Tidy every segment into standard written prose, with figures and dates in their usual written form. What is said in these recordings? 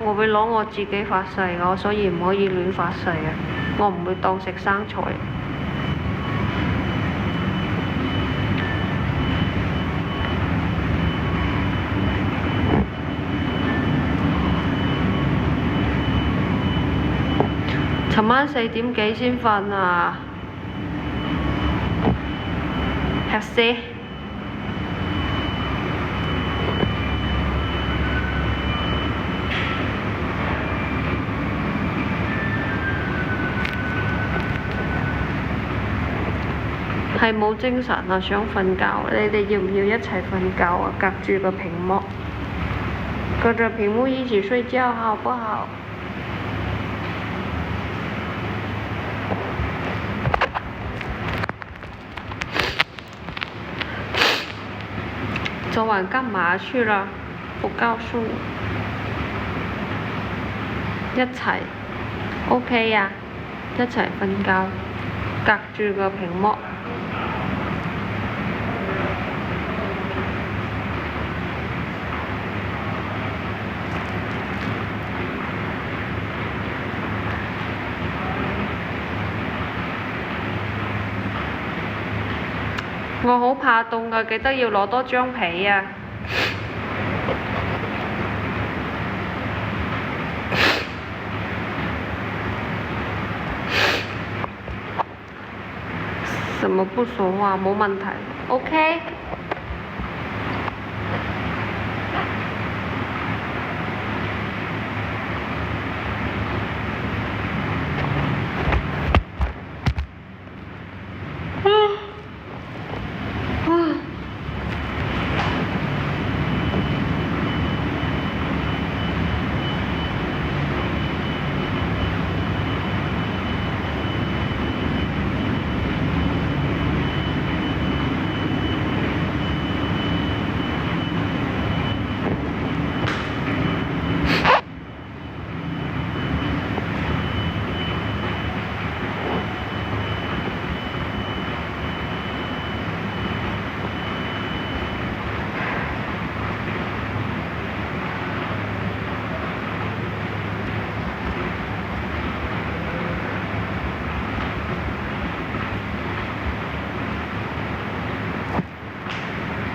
我會攞我自己發誓㗎，所以唔可以亂發誓嘅。我唔會當食生菜。尋晚4點幾先瞓啊！吃屎！係冇精神啊，想瞓覺。你哋要唔要一齊瞓覺啊？隔住個屏幕，隔着屏幕一起睡覺，好不好？昨晚幹嘛去了？不告訴我。一齊 OK 呀，一齊瞓覺，隔住個屏幕。我好怕凍㗎，記得要攞多張被啊！什麼不說話？冇問題 ，OK。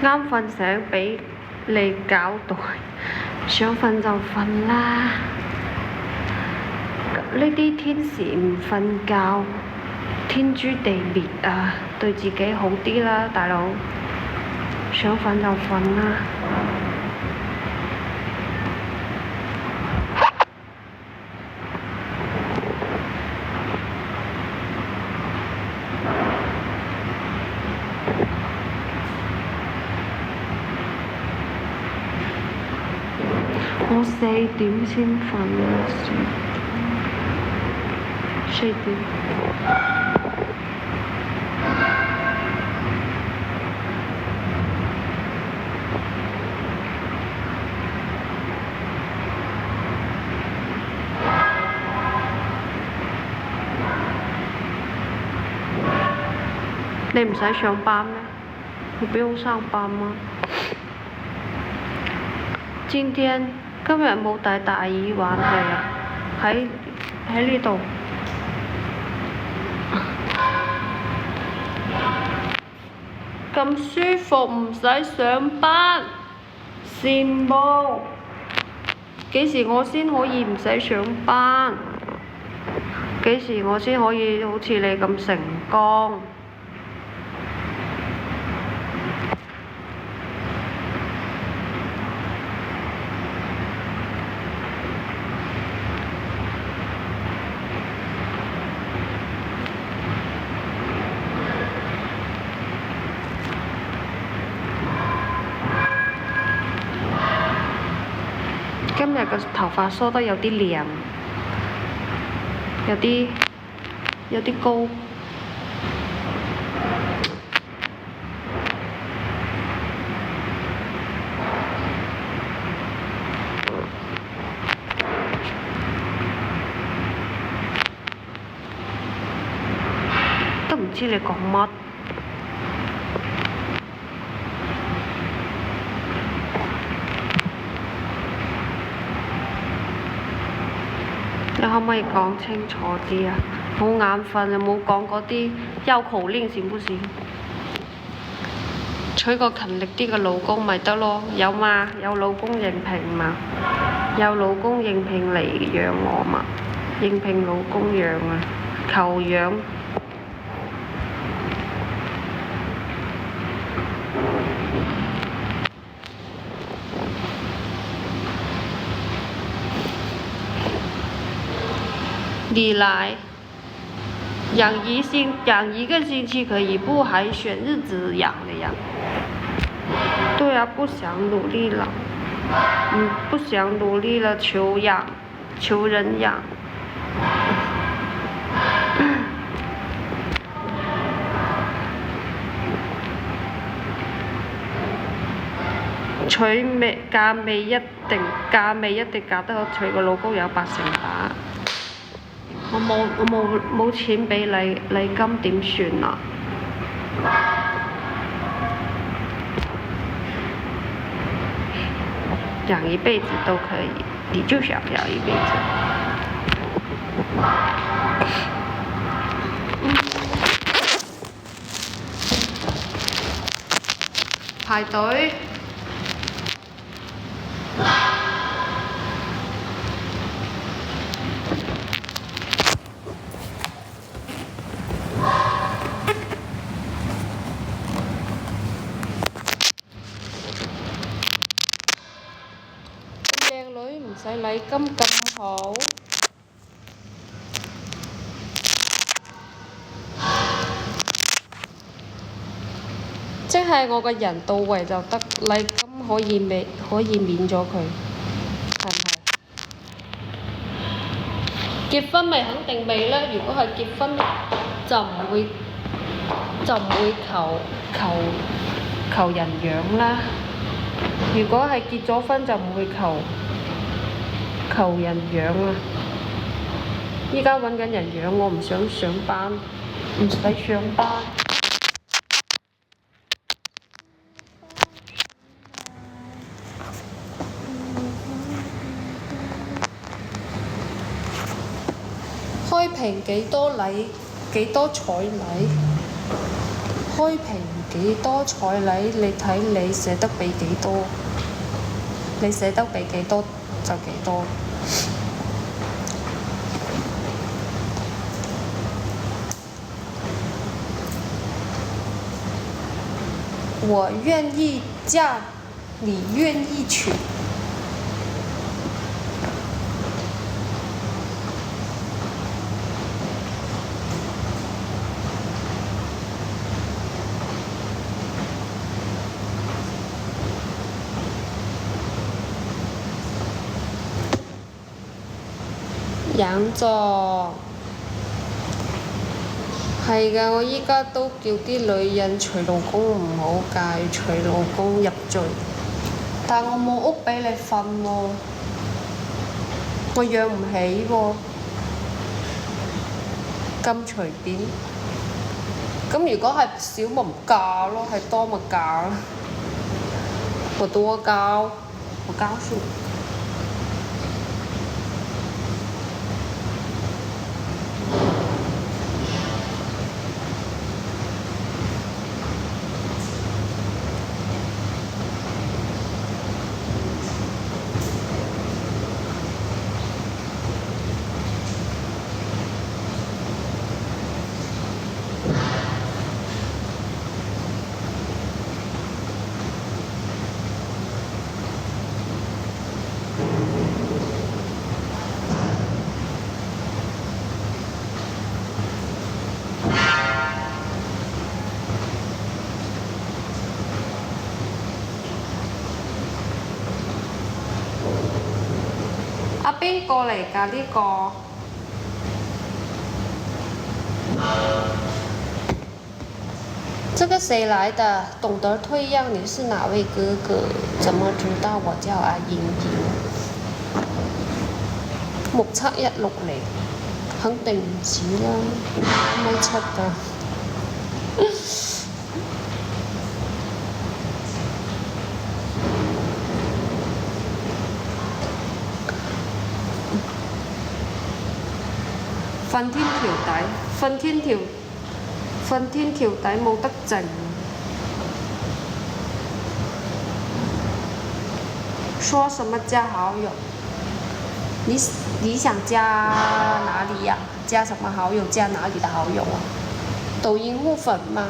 啱瞓醒俾你搞到，想瞓就瞓啦。呢啲天時唔瞓覺，天誅地滅啊！對自己好啲啦，大佬。想瞓就瞓啦。我4點先瞓啊，4點。你唔使上班咩？你不用上班嗎？今日冇帶大耳環係啊，喺呢度。咁舒服唔使上班，羨慕。幾時我先可以唔使上班？幾時我先可以好似你咁成功？今日個頭髮梳得有啲靚，有啲高。都唔知你講乜。你可唔可以講清楚啲啊？好眼瞓，有冇講嗰啲繞口令行不行？娶個勤力啲嘅老公咪得咯，有嘛？有老公應聘嘛？有老公應聘嚟養我嘛？應聘老公養啊，求養。你來，養一個星期可以不還選日子養的呀？對啊，不想努力了，不想努力了，求養，求人養。嫁未一定嫁得好，娶個老公有8成把。我冇錢俾禮金點算啊？養一輩子都可以，你就想養一輩子。排隊。靚女唔使禮金咁好。即係我個人到位就得，禮金可以免咗佢，係唔係？結婚咪肯定未啦，如果係結婚就唔會求人養啦。如果係結咗婚就唔會求人養啊！依家揾緊人養，我唔想上班，唔使上班。開瓶幾多禮？幾多彩禮？開瓶幾多彩禮？你睇你捨得俾幾多？你捨得俾幾多就幾多。我願意嫁，你願意娶。養咗，係㗎，我依家都叫啲女人娶老公唔好嫁，娶老公入贅。但我冇屋俾你瞓喎，我養唔起喎，咁隨便。咁如果係少咪唔嫁咯，係多咪嫁咯。我多高？我高數。阿邊個嚟㗎呢個？這個誰來的？懂得退讓，你是哪位哥哥？怎麼知道我叫阿瑩瑩？目測160，肯定唔止啦，1.7㗎。瞓天橋底，瞓天橋底冇得剩。說什麼加好友？你想加哪裡呀？加什麼好友？加哪裡的好友啊？抖音互粉嗎？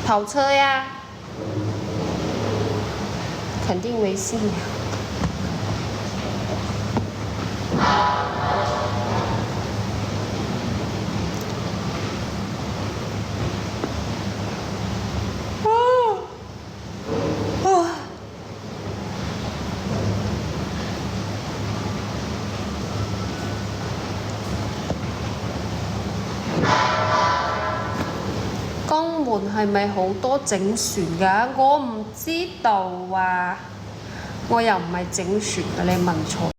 跑車呀，肯定微信呀。江門係咪好多整船㗎？我唔知道啊，我又唔係整船嘅，你問錯。